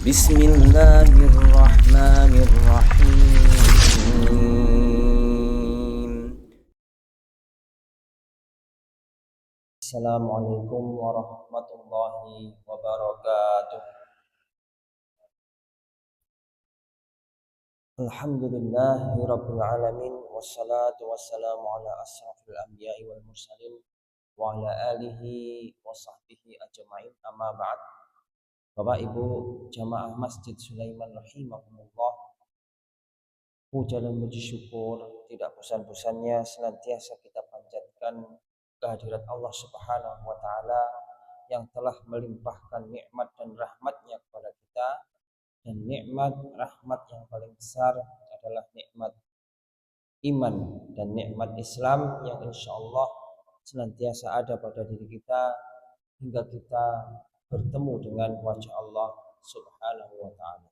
Bismillahirrahmanirrahim. Assalamualaikum warahmatullahi wabarakatuh. Alhamdulillahirabbil alamin wassalatu wassalamu ala asrafil anbiya'i wal mursalin wa ala alihi wa sahbihi ajmain, amma ba'd. Bapak Ibu jamaah Masjid Sulaiman rahimakumullah, puja dan puji syukur tidak bosan-bosannya senantiasa kita panjatkan kehadirat Allah Subhanahu wa taala yang telah melimpahkan nikmat dan rahmatnya kepada kita, dan nikmat rahmat yang paling besar adalah nikmat iman dan nikmat Islam yang insya Allah senantiasa ada pada diri kita hingga kita bertemu dengan wajah Allah Subhanahu wa taala.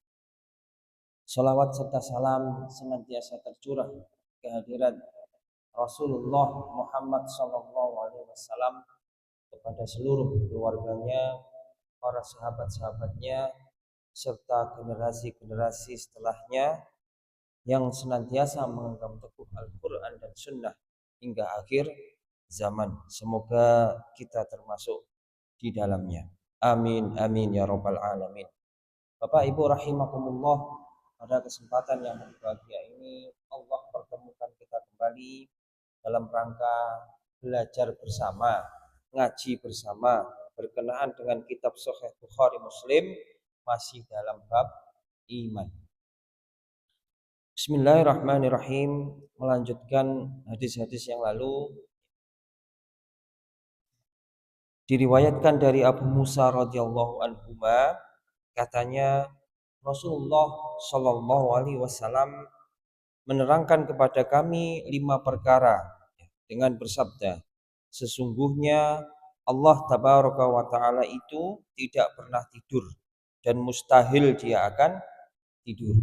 Salawat serta salam senantiasa tercurah kehadirat Rasulullah Muhammad SAW kepada seluruh keluarganya, para sahabat-sahabatnya, serta generasi-generasi setelahnya yang senantiasa menganggap teguh Al-Quran dan Sunnah hingga akhir zaman. Semoga kita termasuk di dalamnya. Amin, amin ya rabbal alamin. Bapak Ibu rahimakumullah, pada kesempatan yang berbahagia ini Allah pertemukan kita kembali dalam rangka belajar bersama, ngaji bersama berkenaan dengan kitab Sahih Bukhari Muslim, masih dalam bab iman. Bismillahirrahmanirrahim. Melanjutkan hadis-hadis yang lalu, diriwayatkan dari Abu Musa radhiyallahu anhu, katanya Rasulullah Shallallahu alaihi wasallam menerangkan kepada kami 5 perkara dengan bersabda, sesungguhnya Allah tabaraka wa taala itu tidak pernah tidur dan mustahil dia akan tidur.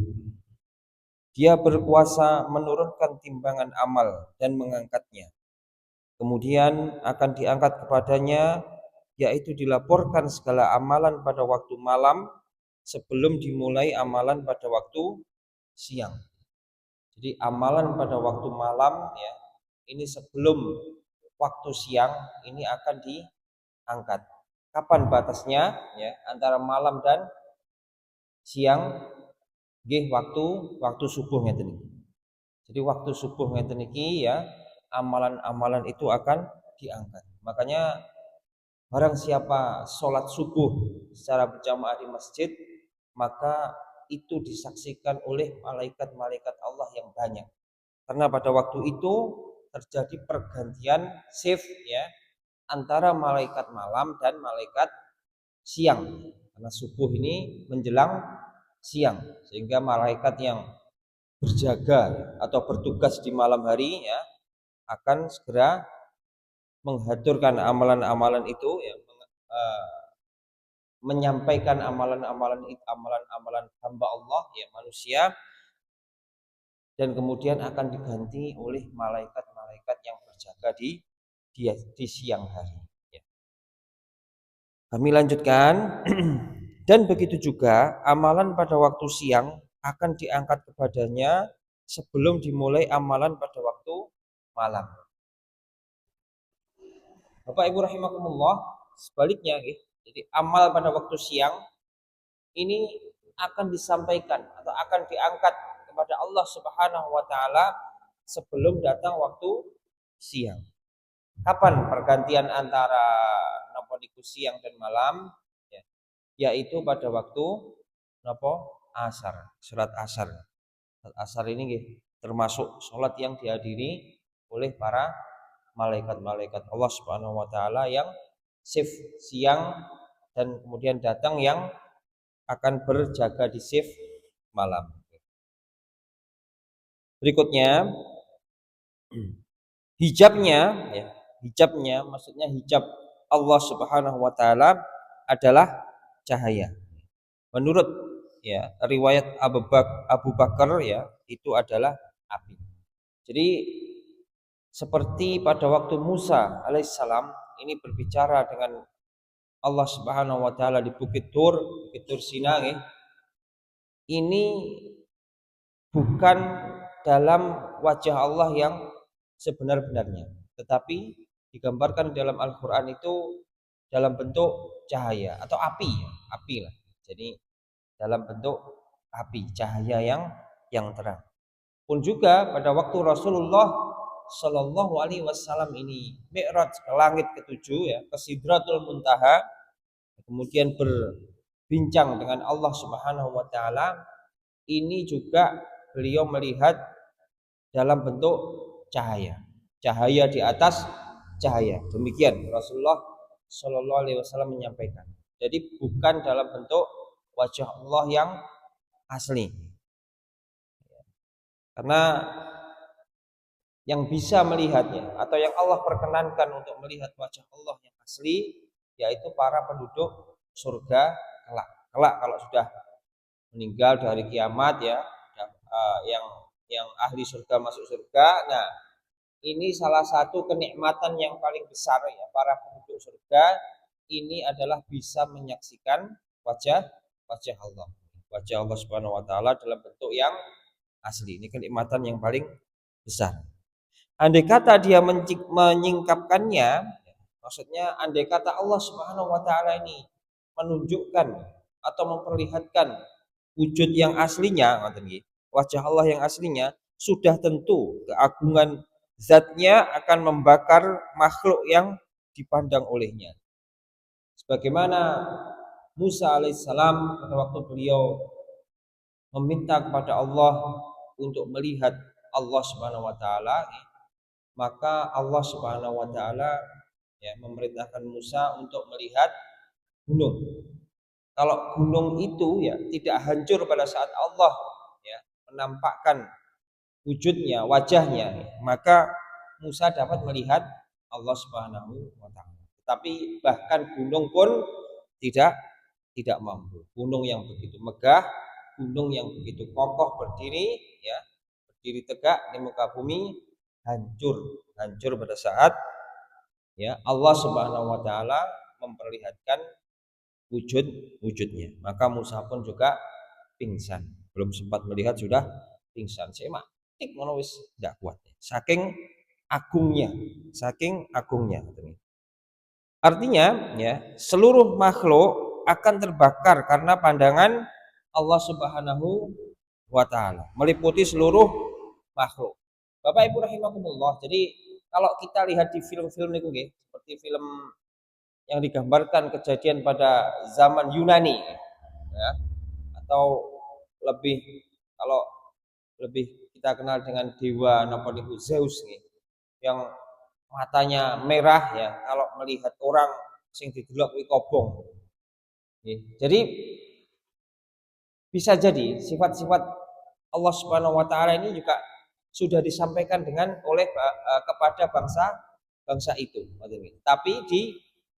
Dia berkuasa menurunkan timbangan amal dan mengangkatnya. Kemudian akan diangkat kepadanya, yaitu dilaporkan segala amalan pada waktu malam sebelum dimulai amalan pada waktu siang. Jadi amalan pada waktu malam ya, ini sebelum waktu siang ini akan diangkat. Kapan batasnya ya, antara malam dan siang? Nggih waktu subuh ngeten iki. Jadi waktu subuh ngeten iki ya, amalan-amalan itu akan diangkat. Makanya barang siapa sholat subuh secara berjamaah di masjid, maka itu disaksikan oleh malaikat-malaikat Allah yang banyak. Karena pada waktu itu terjadi pergantian shift ya, antara malaikat malam dan malaikat siang. Karena subuh ini menjelang siang, sehingga malaikat yang berjaga atau bertugas di malam hari ya akan segera menghaturkan amalan-amalan itu ya, menyampaikan amalan-amalan hamba Allah ya, manusia, dan kemudian akan diganti oleh malaikat-malaikat yang berjaga di siang hari ya. Kami lanjutkan. Dan begitu juga amalan pada waktu siang akan diangkat kepadanya sebelum dimulai amalan pada waktu malam. Bapak Ibu rahimakumullah, sebaliknya jadi amal pada waktu siang ini akan disampaikan atau akan diangkat kepada Allah Subhanahu wa taala sebelum datang waktu siang. Kapan pergantian antara siang dan malam? Yaitu pada waktu asar, salat asar. Salat asar ini termasuk salat yang dihadiri oleh para malaikat-malaikat Allah Subhanahu wa taala yang shift siang dan kemudian datang yang akan berjaga di shift malam. Berikutnya hijabnya maksudnya hijab Allah Subhanahu wa taala adalah cahaya. Menurut ya riwayat Abu Bakar ya, itu adalah api. Jadi seperti pada waktu Musa alaihissalam ini berbicara dengan Allah Subhanahu wa taala di Bukit Tur Sinai, ini bukan dalam wajah Allah yang sebenar-benarnya, tetapi digambarkan dalam Al-Quran itu dalam bentuk cahaya atau api, ya, api lah. Jadi dalam bentuk api, cahaya yang terang. Pun juga pada waktu Rasulullah Shallallahu Alaihi Wasallam ini Mi'raj ke langit ketujuh, ya, ke Sidratul Muntaha, kemudian berbincang dengan Allah Subhanahu Wa Taala, ini juga beliau melihat dalam bentuk cahaya, cahaya di atas cahaya. Demikian Rasulullah Shallallahu Alaihi Wasallam menyampaikan. Jadi bukan dalam bentuk wajah Allah yang asli, karena yang bisa melihatnya atau yang Allah perkenankan untuk melihat wajah Allah yang asli yaitu para penduduk surga kelak. Kelak kalau sudah meninggal dari kiamat, ya, yang ahli surga masuk surga. Nah, ini salah satu kenikmatan yang paling besar, ya, para penduduk surga ini adalah bisa menyaksikan wajah Allah. Wajah Allah Subhanahu wa taala dalam bentuk yang asli. Ini kenikmatan yang paling besar. Andai kata dia menyingkapkannya, maksudnya andai kata Allah Subhanahu wa taala ini menunjukkan atau memperlihatkan wujud yang aslinya, wajah Allah yang aslinya, sudah tentu keagungan zatnya akan membakar makhluk yang dipandang olehnya. Sebagaimana Musa alaihissalam pada waktu beliau meminta kepada Allah untuk melihat Allah Subhanahu wa taala, maka Allah Subhanahu wa taala, ya, memerintahkan Musa untuk melihat gunung. Kalau gunung itu, ya, tidak hancur pada saat Allah, ya, menampakkan wujudnya, wajahnya, maka Musa dapat melihat Allah Subhanahu wa taala. Tapi bahkan gunung pun tidak mampu. Gunung yang begitu megah, gunung yang begitu kokoh berdiri, ya, berdiri tegak di muka bumi, hancur pada saat, ya, Allah Subhanahu wa taala memperlihatkan wujudnya. Maka Musa pun juga pingsan. Belum sempat melihat sudah pingsan. Saya matik wis tidak kuat. Saking agungnya. Artinya, ya, seluruh makhluk akan terbakar karena pandangan Allah Subhanahu wa taala, meliputi seluruh makhluk. Bapak Ibu rahimakumullah. Jadi kalau kita lihat di film-film itu, seperti film yang digambarkan kejadian pada zaman Yunani, ya, atau lebih, kalau lebih kita kenal dengan dewa napa niku Zeus, yang matanya merah, ya, kalau melihat orang sing didelok kuwi kobong. Jadi bisa jadi sifat-sifat Allah Subhanahu wa taala ini juga sudah disampaikan kepada bangsa itu, tapi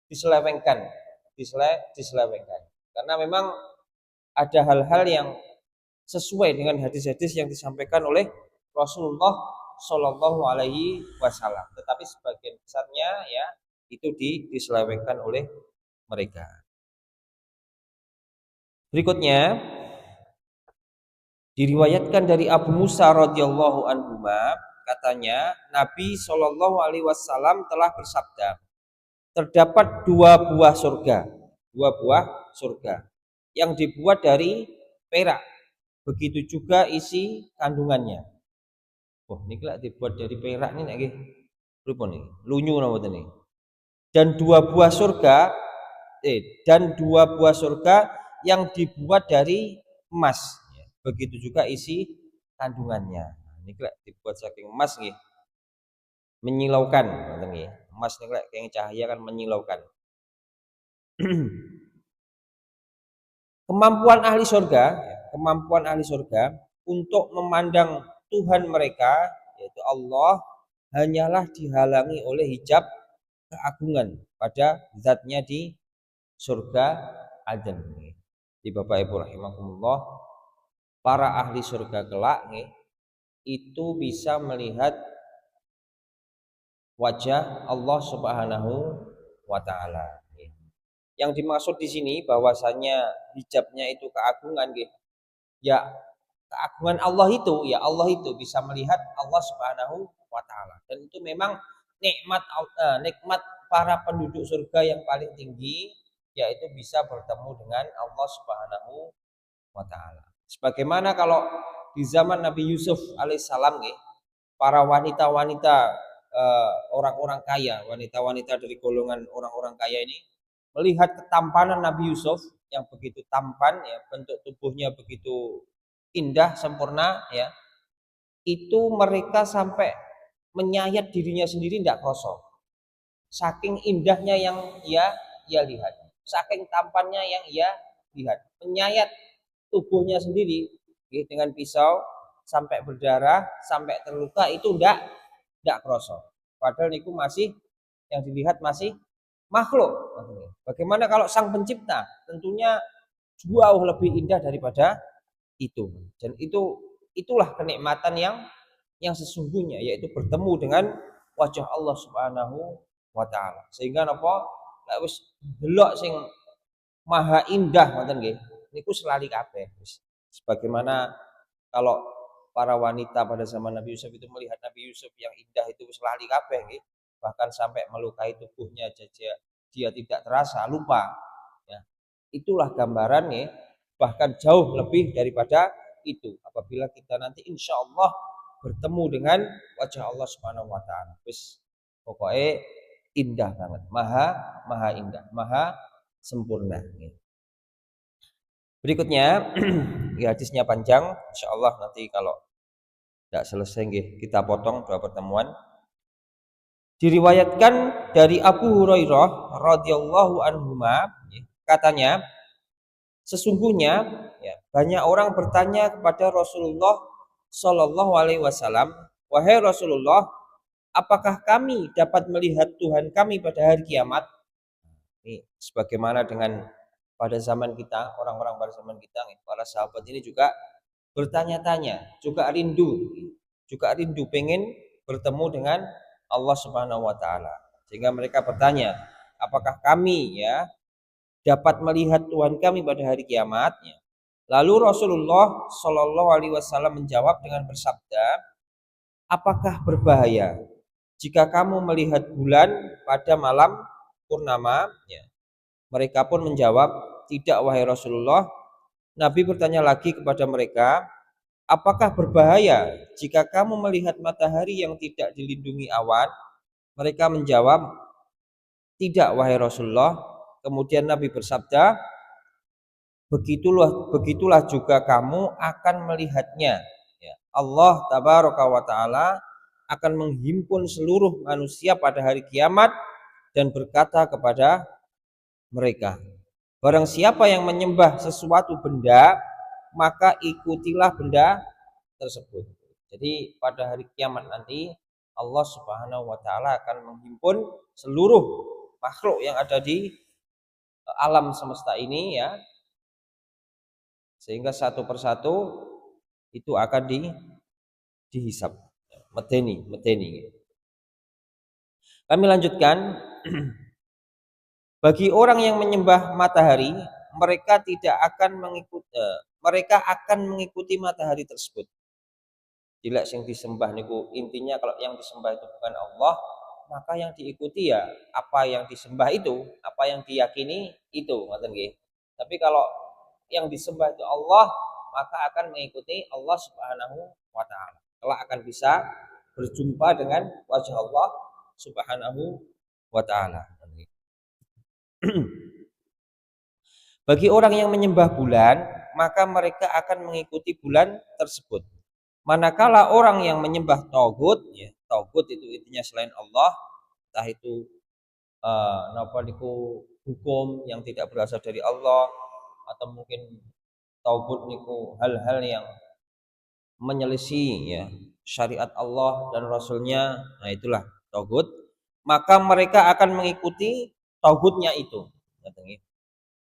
diselewengkan, karena memang ada hal-hal yang sesuai dengan hadis-hadis yang disampaikan oleh Rasulullah Shallallahu Alaihi Wasallam, tetapi sebagian besarnya, ya, itu diselewengkan oleh mereka. Berikutnya diriwayatkan dari Abu Musa radhiyallahu anhu, katanya Nabi Shallallahu Alaihi Wasallam telah bersabda, terdapat dua buah surga yang dibuat dari perak, begitu juga isi kandungannya. Oh, ini lah dibuat dari perak nih, nggih. Pripun niki? Lunyu napa ini? Dan dua buah surga yang dibuat dari emas, begitu juga isi kandungannya. Ini lah dibuat saking emas, nggih. Menyilaukan, nggih. Emas niki lek kenging cahaya kan menyilaukan. Kemampuan ahli surga untuk memandang Tuhan mereka, yaitu Allah, hanyalah dihalangi oleh hijab keagungan pada zatnya di surga Aden. Di Bapak Ibu rahimakumullah, para ahli surga kelak itu bisa melihat wajah Allah Subhanahu wa taala. Yang dimaksud di sini bahwasanya hijabnya itu keagungan, Ya, keagungan Allah itu, ya Allah itu bisa melihat Allah Subhanahu wa taala. Dan itu memang nikmat para penduduk surga yang paling tinggi, yaitu bisa bertemu dengan Allah Subhanahu wa taala. Sebagaimana kalau di zaman Nabi Yusuf alaihissalam nggih, para wanita-wanita orang-orang kaya, wanita-wanita dari golongan orang-orang kaya ini melihat ketampanan Nabi Yusuf yang begitu tampan ya, bentuk tubuhnya begitu indah sempurna ya, itu mereka sampai menyayat dirinya sendiri tidak kosong. Saking indahnya yang ia lihat, saking tampannya yang ia lihat, menyayat tubuhnya sendiri dengan pisau sampai berdarah, sampai terluka itu tidak kroso. Padahal niku masih yang dilihat masih makhluk. Bagaimana kalau sang pencipta? Tentunya jauh lebih indah daripada itu. Dan itulah kenikmatan yang sesungguhnya, yaitu bertemu dengan wajah Allah Subhanahu wa taala. Sehingga napa? Lek wis delok sing maha indah ngoten nggih, niku selali kabeh wis. Sebagaimana kalau para wanita pada zaman Nabi Yusuf itu melihat Nabi Yusuf yang indah itu selali kabeh nggih, bahkan sampai melukai tubuhnya saja dia tidak terasa, lupa ya. Itulah gambarannya, bahkan jauh lebih daripada itu apabila kita nanti insya Allah bertemu dengan wajah Allah Subhanahu wa taala. Wis pokoknya indah banget, maha maha indah, maha sempurna. Berikutnya ya hadisnya panjang, insya Allah nanti kalau tidak selesai kita potong dua pertemuan. Diriwayatkan dari Abu Hurairah radhiyallahu anhu katanya, sesungguhnya ya, banyak orang bertanya kepada Rasulullah Shallallahu Alaihi Wasallam, wahai Rasulullah, apakah kami dapat melihat Tuhan kami pada hari kiamat? Ini sebagaimana dengan pada zaman kita, orang-orang pada zaman kita, para sahabat ini juga bertanya-tanya, juga rindu pengen bertemu dengan Allah Subhanahu wa taala. Sehingga mereka bertanya, apakah kami ya dapat melihat Tuhan kami pada hari kiamat? Lalu Rasulullah Shallallahu alaihi wasallam menjawab dengan bersabda, apakah berbahaya jika kamu melihat bulan pada malam purnama? Mereka pun menjawab, tidak wahai Rasulullah. Nabi bertanya lagi kepada mereka, apakah berbahaya jika kamu melihat matahari yang tidak dilindungi awan? Mereka menjawab, tidak wahai Rasulullah. Kemudian Nabi bersabda, begitulah juga kamu akan melihatnya. Allah tabaraka wa ta'ala akan menghimpun seluruh manusia pada hari kiamat dan berkata kepada mereka, barang siapa yang menyembah sesuatu benda, maka ikutilah benda tersebut. Jadi pada hari kiamat nanti Allah Subhanahu wa taala akan menghimpun seluruh makhluk yang ada di alam semesta ini ya. Sehingga satu persatu itu akan dihisab. Medeni. Kami lanjutkan. Bagi orang yang menyembah matahari, mereka akan mengikuti matahari tersebut. Jika yang disembah niku intinya kalau yang disembah itu bukan Allah, maka yang diikuti ya apa yang disembah itu, apa yang diyakini itu, ngoten nggih. Tapi kalau yang disembah itu Allah, maka akan mengikuti Allah Subhanahu wa taala. Kelak akan bisa berjumpa dengan wajah Allah Subhanahu wa taala. Bagi orang yang menyembah bulan, maka mereka akan mengikuti bulan tersebut. Manakala orang yang menyembah tauhid, ya, tauhid itu intinya selain Allah, entah itu hukum yang tidak berasal dari Allah, atau mungkin tauhid niku hal-hal yang menyelisih ya syariat Allah dan Rasulnya, nah itulah tauhid. Maka mereka akan mengikuti tauhidnya itu.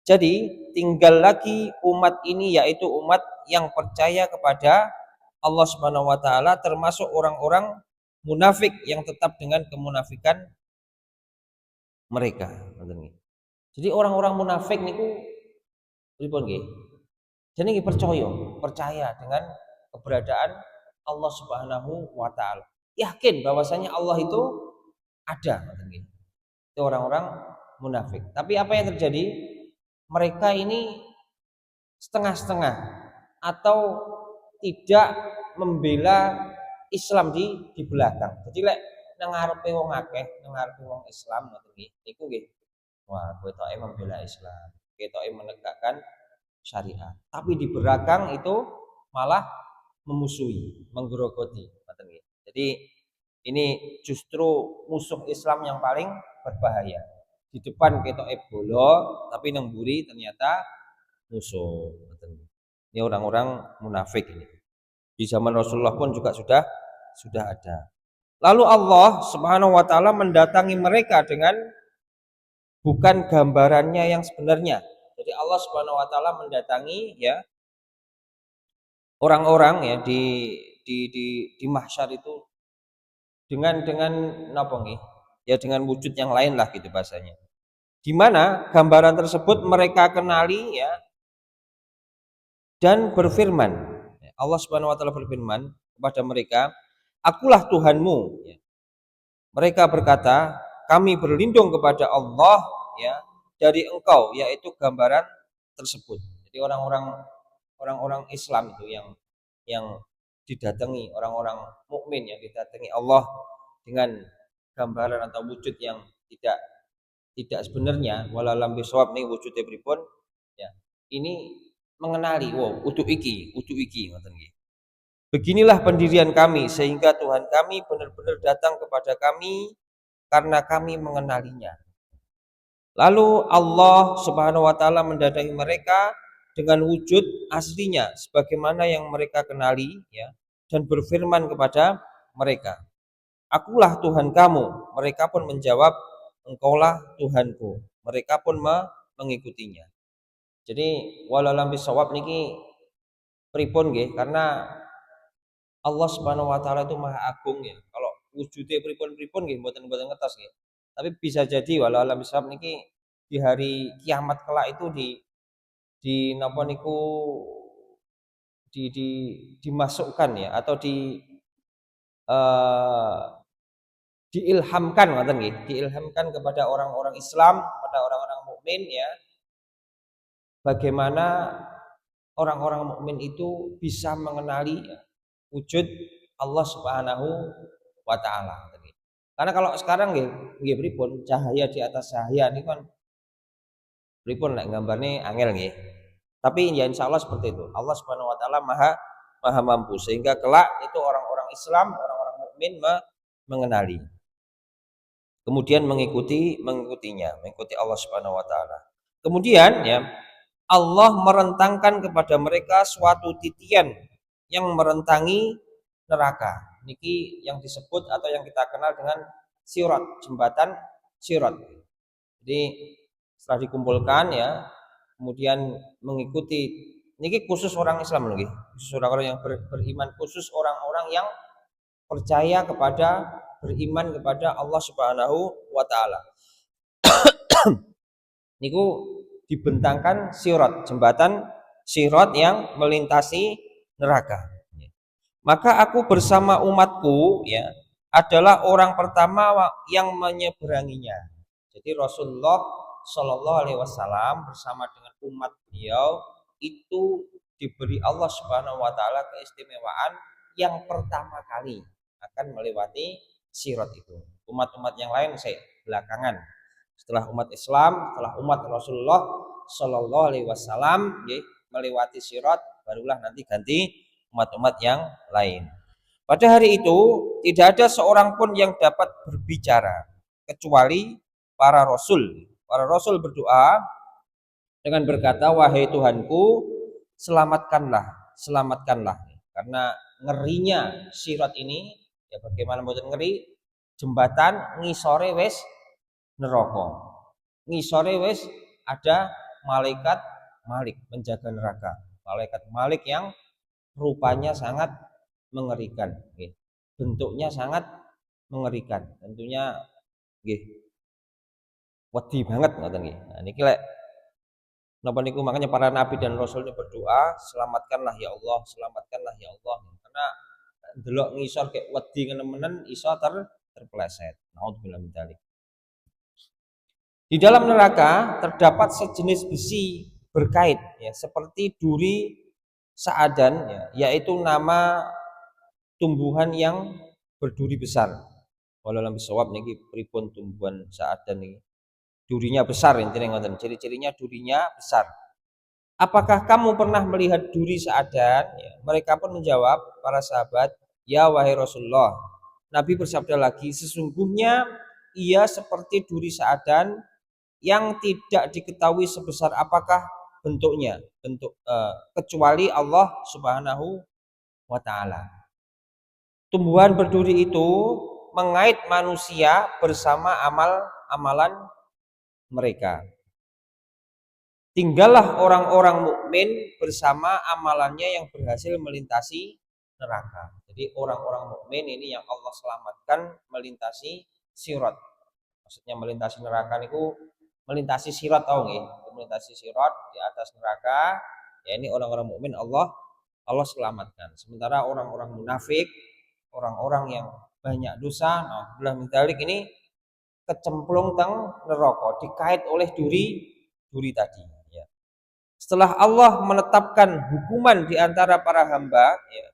Jadi tinggal lagi umat ini, yaitu umat yang percaya kepada Allah Subhanahu wa taala, termasuk orang-orang munafik yang tetap dengan kemunafikan mereka. Jadi orang-orang munafik niku pripun nggih? Jadi percaya dengan keberadaan Allah Subhanahu wa taala. Yakin bahwasanya Allah itu ada, itu orang-orang munafik. Tapi apa yang terjadi? Mereka ini setengah-setengah atau tidak membela Islam di belakang. Jadi lek nang ngarepe wong akeh, nang ngarepe wong Islam ngoten nggih. Niku nggih. Wah, ketoke membela Islam, ketoke menegakkan syariat. Tapi di belakang itu malah memusuhi, menggerogoti, ngoten nggih. Jadi ini justru musuh Islam yang paling berbahaya. Di depan ketoke bolo, tapi nang mburi ternyata musuh. Ini orang-orang munafik ini. Di zaman Rasulullah pun juga sudah ada. Lalu Allah Subhanahu wa taala mendatangi mereka dengan bukan gambarannya yang sebenarnya. Jadi Allah Subhanahu wa taala mendatangi ya orang-orang ya di mahsyar itu dengan napa nggih? Ya dengan wujud yang lain lah gitu bahasanya. Di mana gambaran tersebut mereka kenali ya dan berfirman. Allah Subhanahu wa taala berfirman kepada mereka, "Akulah Tuhanmu." Ya. Mereka berkata, "Kami berlindung kepada Allah ya dari engkau," yaitu gambaran tersebut. Jadi orang-orang Islam itu yang didatangi, orang-orang mukmin yang didatangi Allah dengan gambaran atau wujud yang tidak sebenarnya, walalam bisawab nih wujudnya pripun ya. Ini mengenali, wow, udu iki ngoten nggih. Beginilah pendirian kami sehingga Tuhan kami benar-benar datang kepada kami karena kami mengenalinya. Lalu Allah Subhanahu wa taala mendatangi mereka dengan wujud aslinya sebagaimana yang mereka kenali ya dan berfirman kepada mereka, "Akulah Tuhan kamu." Mereka pun menjawab, "Engkaulah Tuhanku." Mereka pun mengikutinya. Jadi walalam bisawab niki pripun nggih, karena Allah Subhanahu wa taala itu Maha Agung ya. Kalau wujude pripun-pripun nggih mboten ngertos nggih. Tapi bisa jadi walau alam bisawab niki di hari kiamat kelak itu di napa niku di dimasukkan ya atau eh, diilhamkan ngoten nggih, diilhamkan kepada orang-orang Islam, kepada orang-orang mukmin ya, bagaimana orang-orang mukmin itu bisa mengenali ya, wujud Allah Subhanahu wa taala. Karena kalau sekarang nggih pripun cahaya di atas cahaya ini kan pripun nek gambarnya angel nggih. Tapi ya insya Allah seperti itu. Allah Subhanahu wa taala maha mampu sehingga kelak itu orang-orang Islam, orang-orang mukmin mengenali. Kemudian mengikuti Allah Subhanahu wa taala. Kemudian ya Allah merentangkan kepada mereka suatu titian yang merentangi neraka. Niki yang disebut atau yang kita kenal dengan sirat, jembatan sirat. Jadi setelah dikumpulkan ya, kemudian mengikuti. Niki khusus orang Islam lagi, khusus orang-orang yang beriman, khusus orang-orang yang percaya beriman kepada Allah Subhanahu wa taala. Niku dibentangkan sirat, jembatan sirat yang melintasi neraka. Maka aku bersama umatku ya adalah orang pertama yang menyeberanginya. Jadi Rasulullah Shallallahu Alaihi Wasallam bersama dengan umat beliau itu diberi Allah Subhanahu Wa Taala keistimewaan yang pertama kali akan melewati sirat itu. Umat-umat yang lain saya belakangan. Setelah umat Islam, setelah umat Rasulullah Shallallahu Alaihi Wasallam melewati sirat, barulah nanti ganti umat-umat yang lain. Pada hari itu tidak ada seorang pun yang dapat berbicara kecuali para rasul. Para rasul berdoa dengan berkata, "Wahai Tuhanku, selamatkanlah, selamatkanlah." Karena ngerinya sirat ini, ya bagaimana mboten ngeri, jembatan ngisore wis neraka. Ngisore wis ada malaikat Malik menjaga neraka. Malaikat Malik yang rupanya sangat mengerikan, bentuknya sangat mengerikan, tentunya wedi banget ngoten nggih. Nah niki lek Napa niku makanya para nabi dan rasul ini berdoa, selamatkanlah ya Allah, selamatkanlah ya Allah. Karena delok ngisor kayak wedi ngenemenen iso terpeleset. Nauzubillah min dzalik. Di dalam neraka terdapat sejenis besi berkait ya, seperti duri sa'adan ya, yaitu nama tumbuhan yang berduri besar. Walau lam bisawab niki pripun tumbuhan sa'adan niki. Durinya besar intinya ngoten. Ciri-cirinya durinya besar. Apakah kamu pernah melihat duri sa'adan? Ya, mereka pun menjawab para sahabat, ya wahai Rasulullah. Nabi bersabda lagi, sesungguhnya ia seperti duri sa'adan yang tidak diketahui sebesar apakah bentuknya, kecuali Allah Subhanahu wa taala. Tumbuhan berduri itu mengait manusia bersama amalan mereka. Tinggallah orang-orang mukmin bersama amalannya yang berhasil melintasi neraka. Jadi orang-orang mukmin ini yang Allah selamatkan melintasi sirat. Maksudnya melintasi neraka niku melintasi sirat tau nggih? Melintasi sirat di atas neraka. Ya ini orang-orang mukmin Allah selamatkan. Sementara orang-orang munafik, orang-orang yang banyak dosa, nah min dzalik ini kecemplung teng neraka, dikait oleh duri tadi. Ya. Setelah Allah menetapkan hukuman di antara para hamba, ya,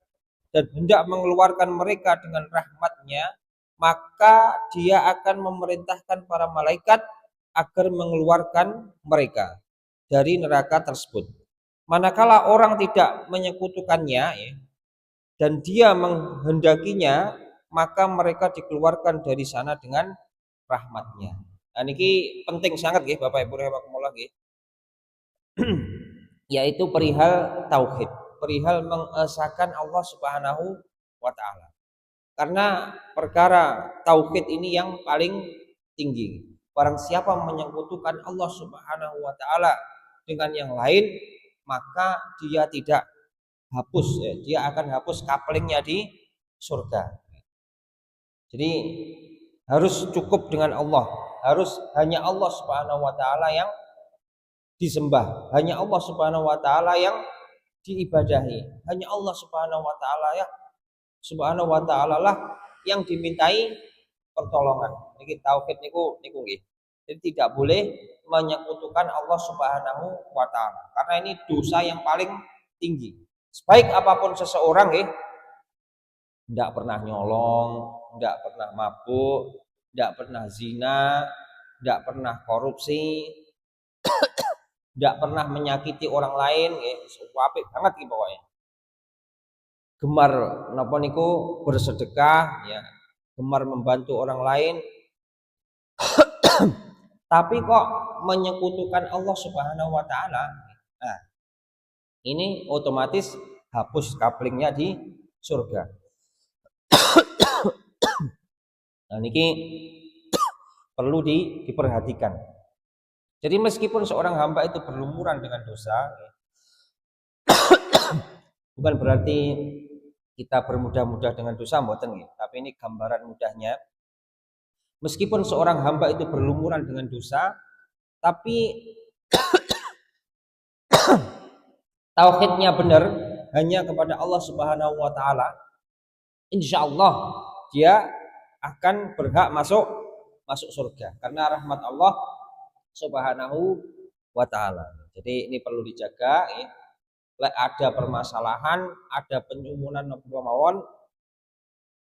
dan hendak mengeluarkan mereka dengan rahmatnya, maka dia akan memerintahkan para malaikat agar mengeluarkan mereka dari neraka tersebut. Manakala orang tidak menyekutukannya ya, dan dia menghendakinya, maka mereka dikeluarkan dari sana dengan rahmatnya. Nah, ini penting sangat nggih Bapak Ibu rahimakumullah nggih. Yaitu perihal tauhid, perihal mengesahkan Allah Subhanahu wa taala. Karena perkara tauhid ini yang paling tinggi. Barang siapa menyekutukan Allah Subhanahu wa taala dengan yang lain, maka dia tidak hapus ya, dia akan hapus kaplingnya di surga. Jadi harus cukup dengan Allah, harus hanya Allah Subhanahu wa taala yang disembah, hanya Allah Subhanahu wa taala yang diibadahi, hanya Allah Subhanahu wa taala ya Subhanahu wa taala lah yang dimintai pertolongan. Niki tauhid niku nggih. Jadi tidak boleh menyekutukan Allah Subhanahu wa taala karena ini dosa yang paling tinggi. Sebaik apapun seseorang tidak pernah nyolong, tidak pernah mabuk, tidak pernah zina, tidak pernah korupsi, tidak pernah menyakiti orang lain, apik banget iki pokoknya. Gemar napa niku bersedekah ya, gemar membantu orang lain. Tapi kok menyekutukan Allah Subhanahu wa taala. Nah, ini otomatis hapus kaplingnya di surga. Nah, niki perlu diperhatikan. Jadi meskipun seorang hamba itu berlumuran dengan dosa, bukan berarti kita bermudah-mudah dengan dosa, mboten nggih. Tapi ini gambaran mudahnya. Meskipun seorang hamba itu berlumuran dengan dosa, tapi tauhidnya benar hanya kepada Allah Subhanahu wa taala, insyaallah dia akan berhak masuk surga karena rahmat Allah Subhanahu wa taala. Jadi ini perlu dijaga ya. Ada permasalahan, ada penyumunan mawon,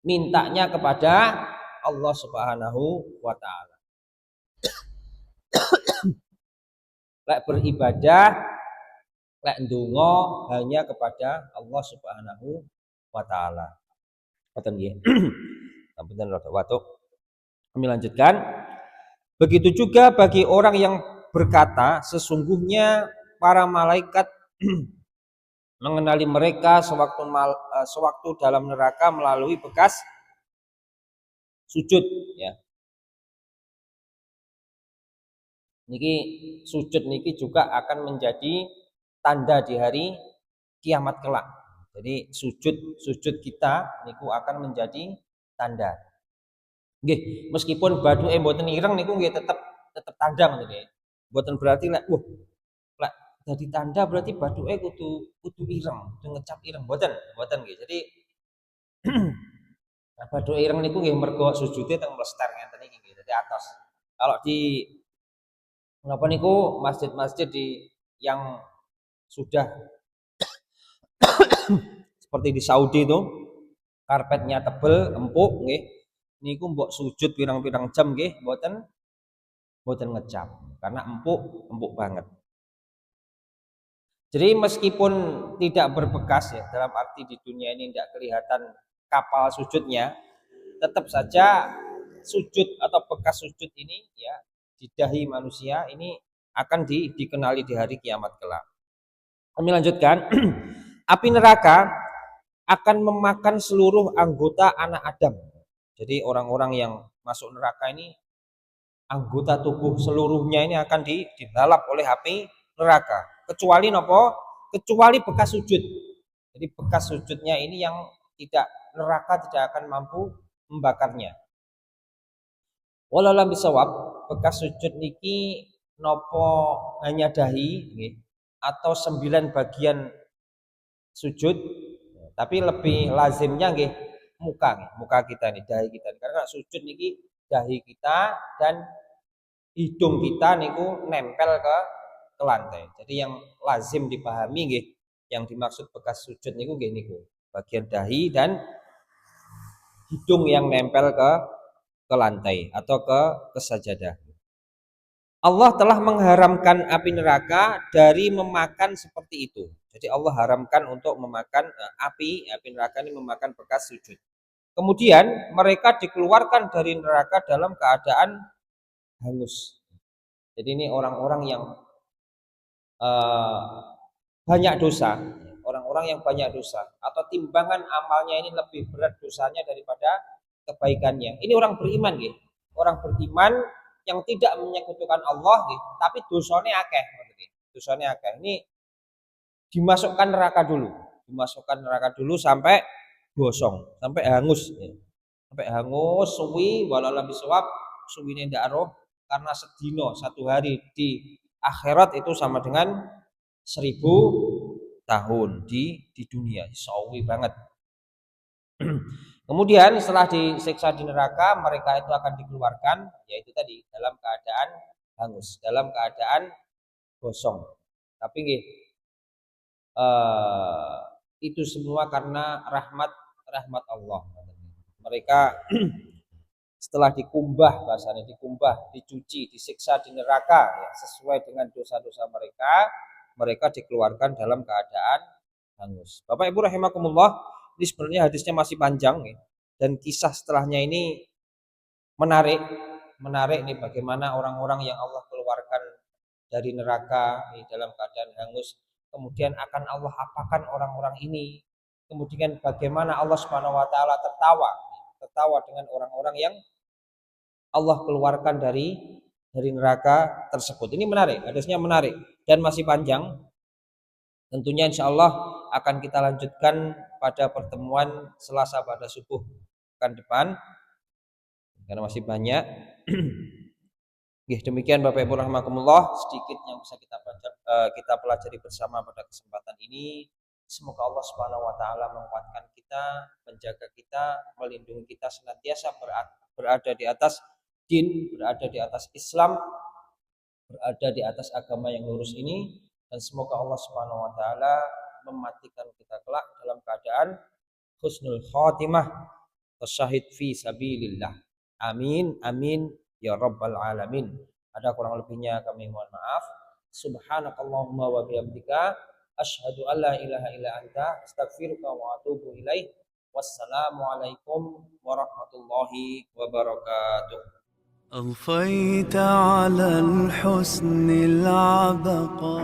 mintanya kepada Allah Subhanahu wa taala. Lek beribadah, lek ndonga hanya kepada Allah Subhanahu wa taala. Ngoten nggih. Sampun rada watuk. Kami lanjutkan. Begitu juga bagi orang yang berkata, sesungguhnya para malaikat mengenali mereka sewaktu dalam neraka melalui bekas sujud ya. Niki sujud niki juga akan menjadi tanda di hari kiamat kelak. Jadi sujud kita niku akan menjadi tanda. Nggih, meskipun baduke mboten ireng niku nggih tetep tanda ngoten nggih. Mboten berarti lek Jadi tanda berarti baduke kudu ireng, kudu ngecap ireng. Mboten nggih. Jadi baduke ireng niku nggih mergo sujude teng mlester ngeten iki nggih. Dadi atos. Kalau di napa niku masjid-masjid yang sudah seperti di Saudi itu karpetnya tebel, empuk nggih. Niku mbok sujud pirang-pirang jam nggih, mboten ngecap karena empuk banget. Jadi meskipun tidak berbekas ya, dalam arti di dunia ini tidak kelihatan kapal sujudnya, tetap saja sujud atau bekas sujud ini ya di dahi manusia ini akan dikenali di hari kiamat kelak. Kami lanjutkan. Api neraka akan memakan seluruh anggota anak Adam. Jadi orang-orang yang masuk neraka ini anggota tubuh seluruhnya ini akan dilalap oleh api neraka. Kecuali nopo? Kecuali bekas sujud. Jadi bekas sujudnya ini yang neraka tidak akan mampu membakarnya. Walau bisawab, bekas sujud niki nopo hanya dahi atau 9 bagian sujud, tapi lebih lazimnya nggih muka kita nih, dahi kita. Karena sujud niki dahi kita dan hidung kita niku nempel ke lantai. Jadi yang lazim dipahami nggih, yang dimaksud bekas sujud niku nggih niku, bagian dahi dan hidung yang nempel ke lantai atau ke sajadah. Allah telah mengharamkan api neraka dari memakan seperti itu. Jadi Allah haramkan untuk memakan api neraka ini memakan bekas sujud. Kemudian mereka dikeluarkan dari neraka dalam keadaan hangus. Jadi ini orang-orang yang banyak dosa, orang-orang yang banyak dosa atau timbangan amalnya ini lebih berat dosanya daripada kebaikannya. Ini orang beriman gitu. Orang beriman yang tidak menyekutukan Allah gitu, tapi dosanya akeh gitu. Dosanya akeh. Ini dimasukkan neraka dulu sampai gosong, sampai hangus gitu. Sampai hangus suwi walau lebih suwab suwine ndak roh karena sedino satu hari di akhirat itu sama dengan 1000 tahun di dunia, sawi banget. Kemudian setelah disiksa di neraka, mereka itu akan dikeluarkan, yaitu tadi dalam keadaan hangus, dalam keadaan gosong. Tapi itu semua karena rahmat Allah. Mereka setelah dikumbah, bahasanya dikumbah, dicuci, disiksa di neraka ya, sesuai dengan dosa-dosa mereka dikeluarkan dalam keadaan hangus. Bapak Ibu rahimakumullah, ini sebenarnya hadisnya masih panjang ya, dan kisah setelahnya ini menarik nih bagaimana orang-orang yang Allah keluarkan dari neraka dalam keadaan hangus, kemudian akan Allah apakan orang-orang ini, kemudian bagaimana Allah Subhanahu wa taala tertawa dengan orang-orang yang Allah keluarkan dari neraka tersebut. Ini menarik, hadisnya menarik dan masih panjang. Tentunya insya Allah akan kita lanjutkan pada pertemuan Selasa pada subuh pekan depan karena masih banyak. Demikian Bapak Ibu rahimakumullah, sedikit yang bisa kita pelajari bersama pada kesempatan ini. Semoga Allah Subhanahu wa taala menguatkan kita, menjaga kita, melindungi kita senantiasa berada di atas din, berada di atas Islam, berada di atas agama yang lurus ini, dan semoga Allah Subhanahu wa taala mematikan kita kelak dalam keadaan husnul khatimah wasyahid fi sabilillah. Amin amin ya rabbal alamin. Ada kurang lebihnya kami mohon maaf. Subhanakallahumma wa bihamdika asyhadu an la ilaha illa anta astaghfiruka wa atubu ilaik. Wassalamualaikum warahmatullahi wabarakatuh. أضفيت على الحسن العبقى